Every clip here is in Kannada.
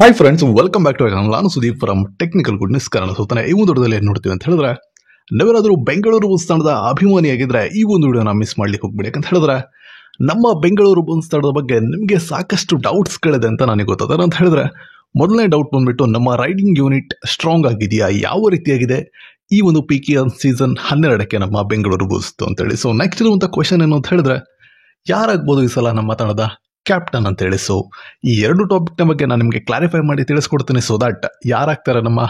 Hi friends, welcome back to channel. ನಾನು Sudeep from technical goodness Kannada. ಸುತ್ತಾನೆ ಈ ಒಂದು ವಿಡಿಯೋದಲ್ಲಿ ಏನು ನೋಡ್ತೀವಿ ಅಂತ ಹೇಳಿದ್ರೆ, ನೀವೇನಾದರೂ ಬೆಂಗಳೂರು ಬುಲ್ಸ್ ತಂಡದ ಅಭಿಮಾನಿಯಾಗಿದ್ರೆ ಈ ಒಂದು ವಿಡಿಯೋನ ಮಿಸ್ ಮಾಡ್ಲಿಕ್ಕೆ ಹೋಗ್ಬೇಡಿ. ಯಾಕಂತ ಹೇಳಿದ್ರೆ ನಮ್ಮ ಬೆಂಗಳೂರು ಬುಲ್ಸ್ ತಂಡದ ಬಗ್ಗೆ ನಿಮಗೆ ಸಾಕಷ್ಟು ಡೌಟ್ಸ್ಗಳಿದೆ ಅಂತ ನನಗೆ ಗೊತ್ತದೆ. ಅಂತ ಹೇಳಿದ್ರೆ ಮೊದಲನೇ ಡೌಟ್ ಬಂದ್ಬಿಟ್ಟು, ನಮ್ಮ ರೈಡಿಂಗ್ ಯೂನಿಟ್ ಸ್ಟ್ರಾಂಗ್ ಆಗಿದೆಯಾ, ಯಾವ ರೀತಿಯಾಗಿದೆ ಈ ಒಂದು PKL ಸೀಸನ್ 12ಕ್ಕೆ ನಮ್ಮ ಬೆಂಗಳೂರು ಬುಲ್ಸ್ ಅಂತೇಳಿ. ಸೊ ನೆಕ್ಸ್ಟ್ ಇರುವಂಥ ಕ್ವೆಶನ್ ಏನು ಅಂತ ಹೇಳಿದ್ರೆ, ಯಾರಾಗ್ಬೋದು ಈ ಸಲ ನಮ್ಮ ತಂಡದ ಕ್ಯಾಪ್ಟನ್ ಅಂತೇಳಿ. ಸೊ ಈ ಎರಡು ಟಾಪಿಕ್ನ ಬಗ್ಗೆ ನಾನು ನಿಮಗೆ ಕ್ಲಾರಿಫೈ ಮಾಡಿ ತಿಳಿಸ್ಕೊಡ್ತೀನಿ, ಸೊ ದಟ್ ಯಾರಾಗ್ತಾರೆ ನಮ್ಮ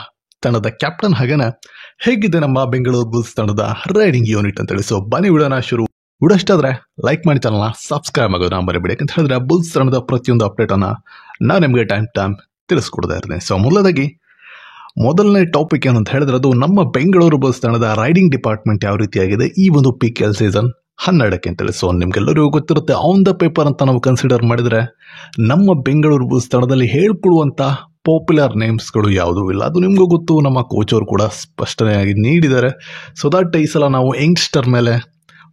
ತಂಡದ ಕ್ಯಾಪ್ಟನ್, ಹಾಗೇನೆ ಹೇಗಿದೆ ನಮ್ಮ ಬೆಂಗಳೂರು ಬುಲ್ಸ್ ತಂಡದ ರೈಡಿಂಗ್ ಯೂನಿಟ್ ಅಂತೇಳಿ. ಸೊ ಬನ್ನಿ ವಿಡಿಯೋನ ಶುರು. ವಿಡಿಯೋ ಇಷ್ಟ ಆದರೆ ಲೈಕ್ ಮಾಡಿ, ಚಾನಲ್ನ ಸಬ್ಸ್ಕ್ರೈಬ್ ಆಗೋದು ನಾನು ಬರೀಬೇಡಿ. ಯಾಕಂತ ಹೇಳಿದ್ರೆ ಬುಲ್ಸ್ ತಂಡದ ಪ್ರತಿಯೊಂದು ಅಪ್ಡೇಟನ್ನು ನಾನು ನಿಮಗೆ ಟೈಮ್ ತಿಳಿಸ್ಕೊಡ್ತಾ ಇರ್ತೀನಿ. ಸೊ ಮೊದಲನೇ ಟಾಪಿಕ್ ಏನು ಅಂತ ಹೇಳಿದ್ರೆ, ಅದು ನಮ್ಮ ಬೆಂಗಳೂರು ಬುಲ್ಸ್ ತಂಡದ ರೈಡಿಂಗ್ ಡಿಪಾರ್ಟ್ಮೆಂಟ್ ಯಾವ ರೀತಿಯಾಗಿದೆ ಈ ಒಂದು PKL ಸೀಸನ್ 12ಕ್ಕೆ ಅಂತೇಳಿ. ಸೊ ನಿಮ್ಗೆಲ್ಲರಿಗೂ ಗೊತ್ತಿರುತ್ತೆ, ಆನ್ ದ ಪೇಪರ್ ಅಂತ ನಾವು ಕನ್ಸಿಡರ್ ಮಾಡಿದರೆ ನಮ್ಮ ಬೆಂಗಳೂರು ಬುಲ್ಸ್ ತಂಡದಲ್ಲಿ ಹೇಳ್ಕೊಳ್ಳುವಂಥ ಪಾಪ್ಯುಲರ್ ನೇಮ್ಸ್ಗಳು ಯಾವುದೂ ಇಲ್ಲ. ಅದು ನಿಮಗೂ ಗೊತ್ತು, ನಮ್ಮ ಕೋಚ್ ಅವರು ಕೂಡ ಸ್ಪಷ್ಟನೆಯಾಗಿ ನೀಡಿದ್ದಾರೆ. ಸೊ ದಟ್ ಈ ಸಲ ನಾವು ಯಂಗ್ಸ್ಟರ್ ಮೇಲೆ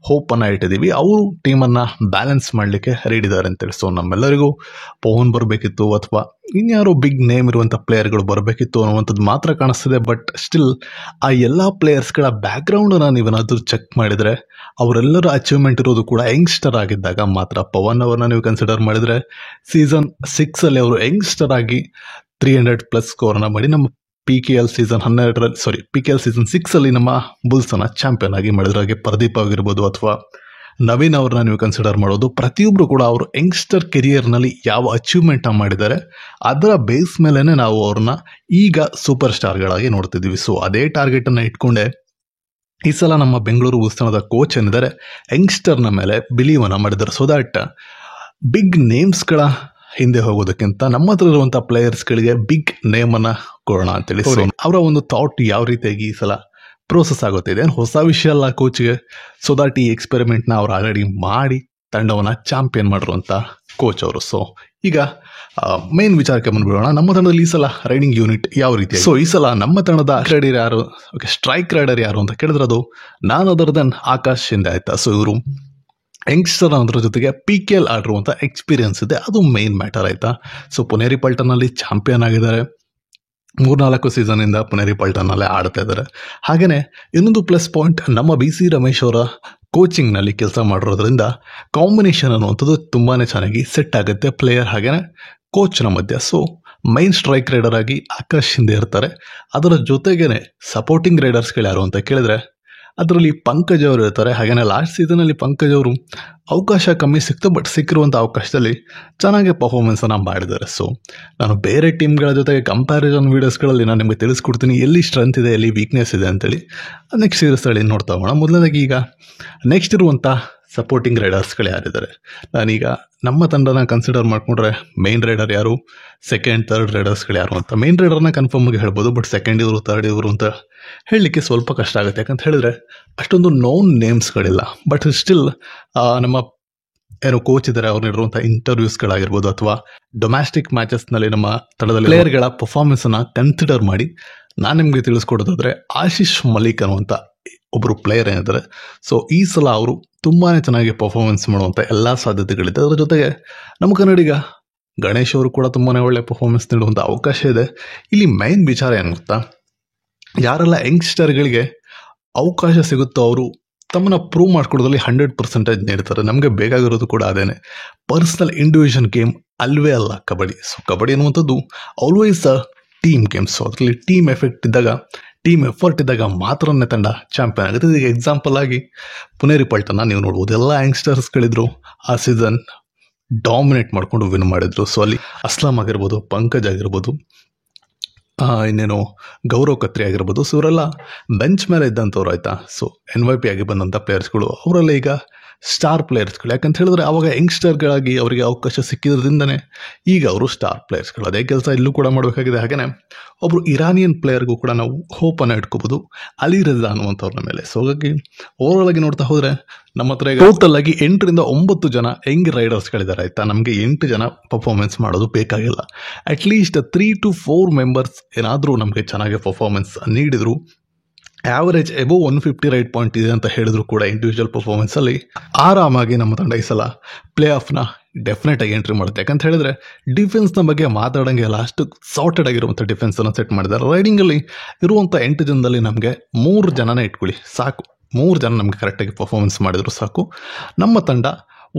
ಹೋಪನ್ನು ಇಟ್ಟಿದ್ದೀವಿ, ಅವರು ಟೀಮನ್ನು ಬ್ಯಾಲೆನ್ಸ್ ಮಾಡಲಿಕ್ಕೆ ರೆಡಿ ಇದ್ದಾರೆ ಅಂತೇಳಿ. ಸೊ ನಮ್ಮೆಲ್ಲರಿಗೂ ಪವನ್ ಬರಬೇಕಿತ್ತು ಅಥವಾ ಇನ್ಯಾರೋ ಬಿಗ್ ನೇಮ್ ಇರುವಂಥ ಪ್ಲೇಯರ್ಗಳು ಬರಬೇಕಿತ್ತು ಅನ್ನುವಂಥದ್ದು ಮಾತ್ರ ಕಾಣಿಸ್ತಿದೆ. ಬಟ್ ಸ್ಟಿಲ್ ಆ ಎಲ್ಲ ಪ್ಲೇಯರ್ಸ್ಗಳ ಬ್ಯಾಕ್ಗ್ರೌಂಡನ್ನು ನೀವೇನಾದರೂ ಚೆಕ್ ಮಾಡಿದರೆ ಅವರೆಲ್ಲರ ಅಚೀವ್ಮೆಂಟ್ ಇರೋದು ಕೂಡ ಯಂಗ್ಸ್ಟರ್ ಆಗಿದ್ದಾಗ ಮಾತ್ರ. ಪವನ್ ಅವರನ್ನ ನೀವು ಕನ್ಸಿಡರ್ ಮಾಡಿದರೆ ಸೀಸನ್ 6ಅಲ್ಲಿ ಅವರು ಯಂಗ್ಸ್ಟರ್ ಆಗಿ 300+ ಸ್ಕೋರ್ನ ಮಾಡಿ ನಮ್ಮ PKL ಸೀಸನ್ 6ಅಲ್ಲಿ ನಮ್ಮ ಬುಲ್ಸನ್ನು ಚಾಂಪಿಯನ್ ಆಗಿ ಮಾಡಿದ್ರು. ಹಾಗೆ ಪ್ರದೀಪ್ ಆಗಿರ್ಬೋದು ಅಥವಾ ನವೀನ್ ಅವ್ರನ್ನ ನೀವು ಕನ್ಸಿಡರ್ ಮಾಡೋದು, ಪ್ರತಿಯೊಬ್ಬರು ಕೂಡ ಅವರು ಯಂಗ್ಸ್ಟರ್ ಕೆರಿಯರ್ನಲ್ಲಿ ಯಾವ ಅಚೀವ್ಮೆಂಟ್ ಮಾಡಿದ್ದಾರೆ ಅದರ ಬೇಸ್ ಮೇಲೇ ನಾವು ಅವ್ರನ್ನ ಈಗ ಸೂಪರ್ ಸ್ಟಾರ್ಗಳಾಗಿ ನೋಡ್ತಿದ್ದೀವಿ. ಸೊ ಅದೇ ಟಾರ್ಗೆಟನ್ನು ಇಟ್ಕೊಂಡೆ ಈ ಸಲ ನಮ್ಮ ಬೆಂಗಳೂರು ಬುಲ್ಸ್ ತಂಡದ ಕೋಚ್ ಏನಿದ್ದಾರೆ ಯಂಗ್ಸ್ಟರ್ನ ಮೇಲೆ ಬಿಲೀವನ್ನು ಮಾಡಿದ್ದಾರೆ. ಸೊ ದಟ್ ಬಿಗ್ ನೇಮ್ಸ್ಗಳ ಹಿಂದೆ ಹೋಗೋದಕ್ಕಿಂತ ನಮ್ಮ ಹತ್ರ ಇರುವಂಥ ಪ್ಲೇಯರ್ಸ್ಗಳಿಗೆ ಬಿಗ್ ನೇಮನ್ನು ಕೊಡೋಣ ಅಂತೇಳಿ. ಸೊ ಅವರ ಒಂದು ಥಾಟ್ ಯಾವ ರೀತಿಯಾಗಿ ಈ ಸಲ ಪ್ರೋಸೆಸ್ ಆಗುತ್ತಿದೆ, ಹೊಸ ವಿಷಯ ಅಲ್ಲ ಕೋಚ್ಗೆ. ಸೊ ದಟ್ ಈ ಎಕ್ಸ್ಪೆರಿಮೆಂಟ್ನ ಅವ್ರು ಆಲ್ರೆಡಿ ಮಾಡಿ ತಂಡವನ್ನು ಚಾಂಪಿಯನ್ ಮಾಡಿರುವಂಥ ಕೋಚ್ ಅವರು. ಸೊ ಈಗ ಮೇನ್ ವಿಚಾರಕ್ಕೆ ಬಂದ್ಬಿಡೋಣ. ನಮ್ಮ ತಂಡದಲ್ಲಿ ಈ ಸಲ ರೈಡಿಂಗ್ ಯೂನಿಟ್ ಯಾವ ರೀತಿ. ಸೊ ಈ ಸಲ ನಮ್ಮ ತಂಡದ ರೈಡರ್ ಯಾರು, ಸ್ಟ್ರೈಕ್ ರೈಡರ್ ಯಾರು ಅಂತ ಕೇಳಿದ್ರೆ ಅದು none other than Akash Shinde ಆಯ್ತಾ. ಸೊ ಇವರು ಯಂಗ್ಸ್ಟರ್ ಅನ್ನೋದ್ರ ಜೊತೆಗೆ PKL ಆಡಿರುವಂಥ ಎಕ್ಸ್ಪೀರಿಯನ್ಸ್ ಇದೆ, ಅದು ಮೇನ್ ಮ್ಯಾಟರ್ ಆಯಿತಾ. ಸೊ ಪುನೇರಿ ಪಲ್ಟನಲ್ಲಿ ಚಾಂಪಿಯನ್ ಆಗಿದ್ದಾರೆ, 3-4 ಸೀಸನಿಂದ ಪುನೇರಿ ಪಲ್ಟನಲ್ಲೇ ಆಡ್ತಾ ಇದ್ದಾರೆ. ಹಾಗೆಯೇ ಇನ್ನೊಂದು ಪ್ಲಸ್ ಪಾಯಿಂಟ್, ನಮ್ಮ BC ರಮೇಶ್ ಅವರ ಕೋಚಿಂಗ್ನಲ್ಲಿ ಕೆಲಸ ಮಾಡಿರೋದ್ರಿಂದ ಕಾಂಬಿನೇಷನ್ ಅನ್ನುವಂಥದ್ದು ತುಂಬಾ ಚೆನ್ನಾಗಿ ಸೆಟ್ ಆಗುತ್ತೆ ಪ್ಲೇಯರ್ ಹಾಗೆಯೇ ಕೋಚ್ನ ಮಧ್ಯೆ. ಸೊ ಮೈನ್ ಸ್ಟ್ರೈಕ್ ರೈಡರ್ ಆಗಿ ಆಕಾಶ್ ಹಿಂದೆ ಇರ್ತಾರೆ. ಅದರ ಜೊತೆಗೇ ಸಪೋರ್ಟಿಂಗ್ ರೈಡರ್ಸ್ಗಳು ಯಾರು ಅಂತ ಕೇಳಿದ್ರೆ ಅದರಲ್ಲಿ ಪಂಕಜ್ ಅವರು ಇರ್ತಾರೆ. ಹಾಗೆಯೇ ಲಾಸ್ಟ್ ಸೀಸನಲ್ಲಿ ಪಂಕಜ್ ಅವರು ಅವಕಾಶ ಕಮ್ಮಿ ಸಿಕ್ತು, ಬಟ್ ಸಿಕ್ಕಿರುವಂಥ ಅವಕಾಶದಲ್ಲಿ ಚೆನ್ನಾಗಿ ಪರ್ಫಾರ್ಮೆನ್ಸನ್ನು ಮಾಡಿದ್ದಾರೆ. ಸೊ ನಾನು ಬೇರೆ ಟೀಮ್ಗಳ ಜೊತೆಗೆ ಕಂಪ್ಯಾರಿಸನ್ ವೀಡಿಯೋಸ್ಗಳಲ್ಲಿ ನಾನು ನಿಮಗೆ ತಿಳಿಸ್ಕೊಡ್ತೀನಿ ಎಲ್ಲಿ ಸ್ಟ್ರೆಂತ್ ಇದೆ, ಎಲ್ಲಿ ವೀಕ್ನೆಸ್ ಇದೆ ಅಂತೇಳಿ. ನೆಕ್ಸ್ಟ್ ಸೀರೀಸ್ಗಳಲ್ಲಿ ನೋಡ್ತಾ ಹೋಗೋಣ. ಮೊದಲನೇದಾಗಿ ಈಗ ನೆಕ್ಸ್ಟ್ ಇರುವಂಥ ಸಪೋರ್ಟಿಂಗ್ ರೈಡರ್ಸ್ಗಳು ಯಾರಿದ್ದಾರೆ, ನಾನೀಗ ನಮ್ಮ ತಂಡನ ಕನ್ಸಿಡರ್ ಮಾಡಿಕೊಂಡ್ರೆ ಮೇನ್ ರೈಡರ್ ಯಾರು, ಸೆಕೆಂಡ್ ಥರ್ಡ್ ರೈಡರ್ಸ್ಗಳು ಯಾರು ಅಂತ. ಮೇನ್ ರೈಡರ್ನ ಕನ್ಫರ್ಮಾಗಿ ಹೇಳ್ಬೋದು, ಬಟ್ ಸೆಕೆಂಡ್ ಇವರು ಥರ್ಡ್ ಇವರು ಅಂತ ಹೇಳಲಿಕ್ಕೆ ಸ್ವಲ್ಪ ಕಷ್ಟ ಆಗುತ್ತೆ. ಯಾಕಂತ ಹೇಳಿದ್ರೆ ಅಷ್ಟೊಂದು ನೋನ್ ನೇಮ್ಸ್ಗಳಿಲ್ಲ. ಬಟ್ ಸ್ಟಿಲ್ ನಮ್ಮ ಏನೋ ಕೋಚ್ ಇದ್ದಾರೆ, ಅವ್ರನ್ನಿರುವಂಥ ಇಂಟರ್ವ್ಯೂಸ್ಗಳಾಗಿರ್ಬೋದು ಅಥವಾ ಡೊಮ್ಯಾಸ್ಟಿಕ್ ಮ್ಯಾಚಸ್ನಲ್ಲಿ ನಮ್ಮ ತಂಡದಲ್ಲಿ ಪ್ಲೇಯರ್ಗಳ ಪರ್ಫಾರ್ಮೆನ್ಸನ್ನು ಕನ್ಸಿಡರ್ ಮಾಡಿ ನಾನು ನಿಮಗೆ ತಿಳಿಸ್ಕೊಡೋದಾದರೆ ಆಶೀಶ್ ಮಲಿಕ್ ಅನ್ನುವಂಥ ಒಬ್ಬರು ಪ್ಲೇಯರ್ ಏನಿದ್ದಾರೆ. ಸೊ ಈ ಸಲ ಅವರು ತುಂಬಾ ಚೆನ್ನಾಗಿ ಪರ್ಫಾರ್ಮೆನ್ಸ್ ಮಾಡುವಂಥ ಎಲ್ಲ ಸಾಧ್ಯತೆಗಳಿದೆ. ಅದರ ಜೊತೆಗೆ ನಮ್ಮ ಕನ್ನಡಿಗ ಗಣೇಶ್ ಅವರು ಕೂಡ ತುಂಬಾ ಒಳ್ಳೆ ಪರ್ಫಾರ್ಮೆನ್ಸ್ ನೀಡುವಂಥ ಅವಕಾಶ ಇದೆ. ಇಲ್ಲಿ ಮೈನ್ ವಿಚಾರ ಏನು ಗೊತ್ತಾ, ಯಾರೆಲ್ಲ ಯಂಗ್ಸ್ಟರ್ಗಳಿಗೆ ಅವಕಾಶ ಸಿಗುತ್ತೋ ಅವರು ತಮ್ಮನ್ನ ಪ್ರೂವ್ ಮಾಡ್ಕೊಡೋದ್ರಲ್ಲಿ 100% ನೀಡ್ತಾರೆ. ನಮಗೆ ಬೇಕಾಗಿರೋದು ಕೂಡ ಅದೇನೆ. ಪರ್ಸ್ನಲ್ ಇಂಡಿವಿಜುವಲ್ ಗೇಮ್ ಅಲ್ವೇ ಅಲ್ಲ ಕಬಡ್ಡಿ. ಸೊ ಕಬಡ್ಡಿ ಅನ್ನುವಂಥದ್ದು always a team game. So ಅದರಲ್ಲಿ ಟೀಮ್ ಎಫರ್ಟ್ ಇದ್ದಾಗ ಮಾತ್ರನೇ ತಂಡ ಚಾಂಪಿಯನ್ ಆಗುತ್ತೆ. ಈಗ ಎಕ್ಸಾಂಪಲ್ ಆಗಿ ಪುನೇರಿ ಪಲ್ಟನ ನೀವು ನೋಡ್ಬೋದು, ಎಲ್ಲ ಯಂಗ್ಸ್ಟರ್ಸ್ಗಳಿದ್ರು ಆ ಸೀಸನ್ ಡಾಮಿನೇಟ್ ಮಾಡ್ಕೊಂಡು ವಿನ್ ಮಾಡಿದ್ರು. ಸೊ ಅಲ್ಲಿ ಅಸ್ಲಾಂ ಆಗಿರ್ಬೋದು, ಪಂಕಜ್ ಆಗಿರ್ಬೋದು, ಇನ್ನೇನು ಗೌರವ್ ಕತ್ರಿ ಆಗಿರ್ಬೋದು. ಸೊ ಇವರೆಲ್ಲ ಬೆಂಚ್ ಮೇಲೆ ಇದ್ದಂಥವ್ರು ಆಯಿತಾ. ಸೊ NYP ಆಗಿ ಬಂದಂಥ ಪ್ಲೇಯರ್ಸ್ಗಳು ಅವರೆಲ್ಲ ಈಗ ಸ್ಟಾರ್ ಪ್ಲೇಯರ್ಸ್ಗಳು. ಯಾಕಂತ ಹೇಳಿದ್ರೆ ಆವಾಗ ಯಂಗ್ಸ್ಟರ್ಗಳಾಗಿ ಅವರಿಗೆ ಅವಕಾಶ ಸಿಕ್ಕಿದ್ರಿಂದನೇ ಈಗ ಅವರು ಸ್ಟಾರ್ ಪ್ಲೇಯರ್ಸ್ಗಳು. ಅದೇ ಕೆಲಸ ಇಲ್ಲೂ ಕೂಡ ಮಾಡಬೇಕಾಗಿದೆ. ಹಾಗೆಯೇ ಒಬ್ಬರು ಇರಾನಿಯನ್ ಪ್ಲೇಯರ್ಗೂ ಕೂಡ ನಾವು ಹೋಪನ್ನು ಇಟ್ಕೋಬೋದು, ಅಲಿ ರೆಜಾ ಅನ್ನುವಂಥವ್ರ ಮೇಲೆ. ಸೊ ಹಾಗಾಗಿ ಓವರಾಲ್ ಆಗಿ ನೋಡ್ತಾ ಹೋದರೆ ನಮ್ಮ ಹತ್ರ ಈಗ ಟೋಟಲ್ ಆಗಿ 8ರಿಂದ 9 ಜನ ಯಂಗ್ ರೈಡರ್ಸ್ಗಳಿದ್ದಾರೆ ಆಯಿತಾ. ನಮಗೆ 8 ಜನ ಪರ್ಫಾರ್ಮೆನ್ಸ್ ಮಾಡೋದು ಬೇಕಾಗಿಲ್ಲ. ಅಟ್ಲೀಸ್ಟ್ 3 to 4 ಮೆಂಬರ್ಸ್ ಏನಾದರೂ ನಮಗೆ ಚೆನ್ನಾಗಿ ಪರ್ಫಾರ್ಮೆನ್ಸ್ ನೀಡಿದರು, ಆವರೇಜ್ ಎಬೋವ್ 150 ರೈಟ್ ಪಾಯಿಂಟ್ ಇದೆ ಅಂತ ಹೇಳಿದ್ರು ಕೂಡ ಇಂಡಿವಿಜುವಲ್ ಪರ್ಫಾರ್ಮೆನ್ಸಲ್ಲಿ ಆರಾಮಾಗಿ ನಮ್ಮ ತಂಡ ಈ ಸಲ ಪ್ಲೇ ಆಫ್ನ ಡೆಫಿನೆಟಾಗಿ ಎಂಟ್ರಿ ಮಾಡುತ್ತೆ. ಯಾಕಂತ ಹೇಳಿದ್ರೆ ಡಿಫೆನ್ಸ್ನ ಬಗ್ಗೆ ಮಾತಾಡೋಂಗೆ ಇಲ್ಲ, ಅಷ್ಟು ಸಾರ್ಟೆಡ್ ಆಗಿರುವಂಥ ಡಿಫೆನ್ಸನ್ನು ಸೆಟ್ ಮಾಡಿದ್ದಾರೆ. ರೈಡಿಂಗಲ್ಲಿ ಇರುವಂಥ 8 ಜನದಲ್ಲಿ ನಮಗೆ 3 ಜನನೇ ಇಟ್ಕೊಳ್ಳಿ ಸಾಕು, 3 ಜನ ನಮಗೆ ಕರೆಕ್ಟಾಗಿ ಪರ್ಫಾರ್ಮೆನ್ಸ್ ಮಾಡಿದ್ರು ಸಾಕು. ನಮ್ಮ ತಂಡ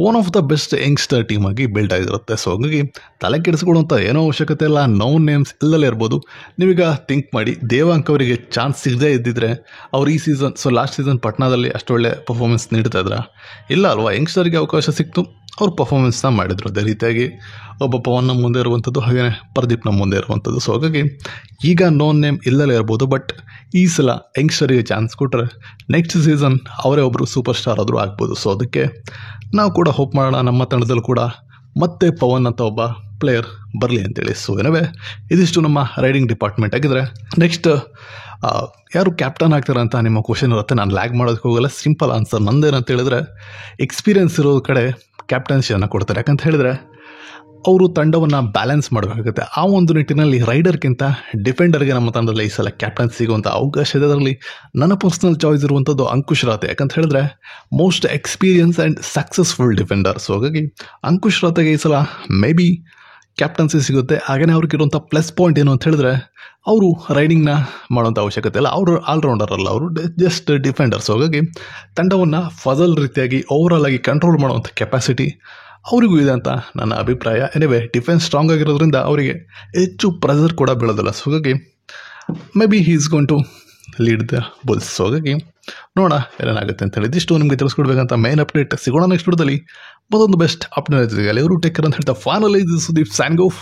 one of the best youngster team ಆಗಿ ಬಿಲ್ಡ್ ಆಗಿರುತ್ತೆ. ಸೊ ಹಾಗಾಗಿ ತಲೆ ಕೆಡಿಸ್ಕೊಳ್ಳುವಂಥ ಏನೋ ಅವಶ್ಯಕತೆ ಇಲ್ಲ. ನೋ ನೇಮ್ಸ್ ಇಲ್ಲಲ್ಲೇ ಇರ್ಬೋದು. ನೀವೀಗ ಥಿಂಕ್ ಮಾಡಿ, ದೇವಾಂಕ್ ಅವರಿಗೆ ಚಾನ್ಸ್ ಸಿಗದೇ ಇದ್ದಿದ್ರೆ ಅವ್ರು ಈ ಸೀಸನ್, ಸೊ ಲಾಸ್ಟ್ ಸೀಸನ್ ಪಟ್ನಾದಲ್ಲಿ ಅಷ್ಟು ಒಳ್ಳೆ ಪರ್ಫಾರ್ಮೆನ್ಸ್ ನೀಡ್ತಾ ಇದ್ರ? ಇಲ್ಲ ಅಲ್ವಾ. ಯಂಗ್ಸ್ಟರ್ಗೆ ಅವಕಾಶ ಸಿಕ್ತು, ಅವ್ರು ಪರ್ಫಾರ್ಮೆನ್ಸ್ನ ಮಾಡಿದರು. ಅದೇ ರೀತಿಯಾಗಿ ಒಬ್ಬ ಪವನ್ ನಮ್ಮ ಮುಂದೆ ಇರುವಂಥದ್ದು, ಹಾಗೆಯೇ ಪ್ರದೀಪ್ ನಮ್ಮ ಮುಂದೆ ಇರುವಂಥದ್ದು. ಸೊ ಹಾಗಾಗಿ ಈಗ ನೋ ನೇಮ್ ಇಲ್ಲಲ್ಲೇ ಇರ್ಬೋದು, ಬಟ್ ಈ ಸಲ ಯಂಗ್ಸ್ಟರಿಗೆ ಚಾನ್ಸ್ ಕೊಟ್ಟರೆ ನೆಕ್ಸ್ಟ್ ಸೀಸನ್ ಅವರೇ ಒಬ್ಬರು ಸೂಪರ್ ಸ್ಟಾರ್ ಆದರೂ ಆಗ್ಬೋದು. ಸೊ ಅದಕ್ಕೆ ನಾವು ಕೂಡ ಹೋಪ್ ಮಾಡೋಣ, ನಮ್ಮ ತಂಡದಲ್ಲೂ ಕೂಡ ಮತ್ತೆ ಪವನ್ ಅಂತ ಒಬ್ಬ ಪ್ಲೇಯರ್ ಬರಲಿ ಅಂತೇಳಿ. ಸೊ ಏನವೇ ಇದಿಷ್ಟು ನಮ್ಮ ರೈಡಿಂಗ್ ಡಿಪಾರ್ಟ್ಮೆಂಟ್ ಆಗಿದ್ರೆ, ನೆಕ್ಸ್ಟ್ ಯಾರು ಕ್ಯಾಪ್ಟನ್ ಆಗ್ತಾರೆ ಅಂತ ನಿಮ್ಮ ಕ್ವಶನ್ ಇರುತ್ತೆ. ನಾನು ಲ್ಯಾಗ್ ಮಾಡೋದಕ್ಕೆ ಹೋಗಲ್ಲ, ಸಿಂಪಲ್ ಆನ್ಸರ್ ನಂದೇನಂತ ಹೇಳಿದ್ರೆ, ಎಕ್ಸ್ಪೀರಿಯನ್ಸ್ ಇರೋ ಕಡೆ ಕ್ಯಾಪ್ಟನ್ಸಿಯನ್ನು ಕೊಡ್ತಾರೆ. ಯಾಕಂತ ಹೇಳಿದ್ರೆ ಅವರು ತಂಡವನ್ನು ಬ್ಯಾಲೆನ್ಸ್ ಮಾಡಬೇಕಾಗುತ್ತೆ. ಆ ಒಂದು ನಿಟ್ಟಿನಲ್ಲಿ ರೈಡರ್ಗಿಂತ ಡಿಫೆಂಡರ್ಗೆ ನಮ್ಮ ತಂಡದಲ್ಲಿ ಈ ಸಲ ಕ್ಯಾಪ್ಟನ್ ಸಿಗುವಂಥ ಅವಕಾಶ ಇದೆ. ಅದರಲ್ಲಿ ನನ್ನ ಪರ್ಸ್ನಲ್ ಚಾಯ್ಸ್ ಇರುವಂಥದ್ದು ಅಂಕುಶ್ ರಾತೆ. ಯಾಕಂತ ಹೇಳಿದ್ರೆ most experience and successful defender. So ಹಾಗಾಗಿ ಅಂಕುಶ್ ರಾತೆಗೆ ಈ ಸಲ ಮೇ ಬಿ ಕ್ಯಾಪ್ಟನ್ಸಿ ಸಿಗುತ್ತೆ. ಹಾಗೆಯೇ ಅವ್ರಿಗಿರುವಂಥ ಪ್ಲಸ್ ಪಾಯಿಂಟ್ ಏನು ಅಂತ ಹೇಳಿದ್ರೆ, ಅವರು ರೈಡಿಂಗ್ನ ಮಾಡೋಂಥ ಅವಶ್ಯಕತೆ ಇಲ್ಲ, ಅವರು ಆಲ್ರೌಂಡರ್ ಅಲ್ಲ, ಅವರು ಜಸ್ಟ್ ಡಿಫೆಂಡರ್. ಸೊ ಹಾಗಾಗಿ ತಂಡವನ್ನು ಫಜಲ್ ರೀತಿಯಾಗಿ ಓವರಾಲ್ ಆಗಿ ಕಂಟ್ರೋಲ್ ಮಾಡುವಂಥ ಕೆಪಾಸಿಟಿ ಅವರಿಗೂ ಇದೆ ಅಂತ ನನ್ನ ಅಭಿಪ್ರಾಯ. ಎನಿವೆ ಡಿಫೆನ್ಸ್ ಸ್ಟ್ರಾಂಗ್ ಆಗಿರೋದ್ರಿಂದ ಅವರಿಗೆ ಹೆಚ್ಚು ಪ್ರೆಷರ್ ಕೂಡ ಬೀಳೋದಿಲ್ಲ. ಸೊ ಹಾಗಾಗಿ maybe he is going to lead the Bulls. So ಹಾಗಾಗಿ ನೋಡೋಣ ಏನೇನಾಗುತ್ತೆ ಅಂತ ಹೇಳಿ. ಇದಿಷ್ಟು ನಿಮಗೆ ತಿಳಿಸ್ಕೊಡ್ಬೇಕಂತ ಮೇನ್ ಅಪ್ಡೇಟ್. ಸಿಗೋಣ ನೆಕ್ಸ್ಟ್ ವಿಡಿಯೋದಲ್ಲಿ ಮತ್ತೊಂದು ಬೆಸ್ಟ್ ಅಪ್ಡೇಟ್. ಎಲ್ಲರೂ ಟೇಕ್ ಕೇರ್ ಅಂತ ಹೇಳ್ತಾ ಫೈನಲೈಸ್ ಸುದೀಪ್ ಸ್ಯಾನ್ಗೋಫ್.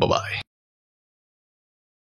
ಬಾಯ್.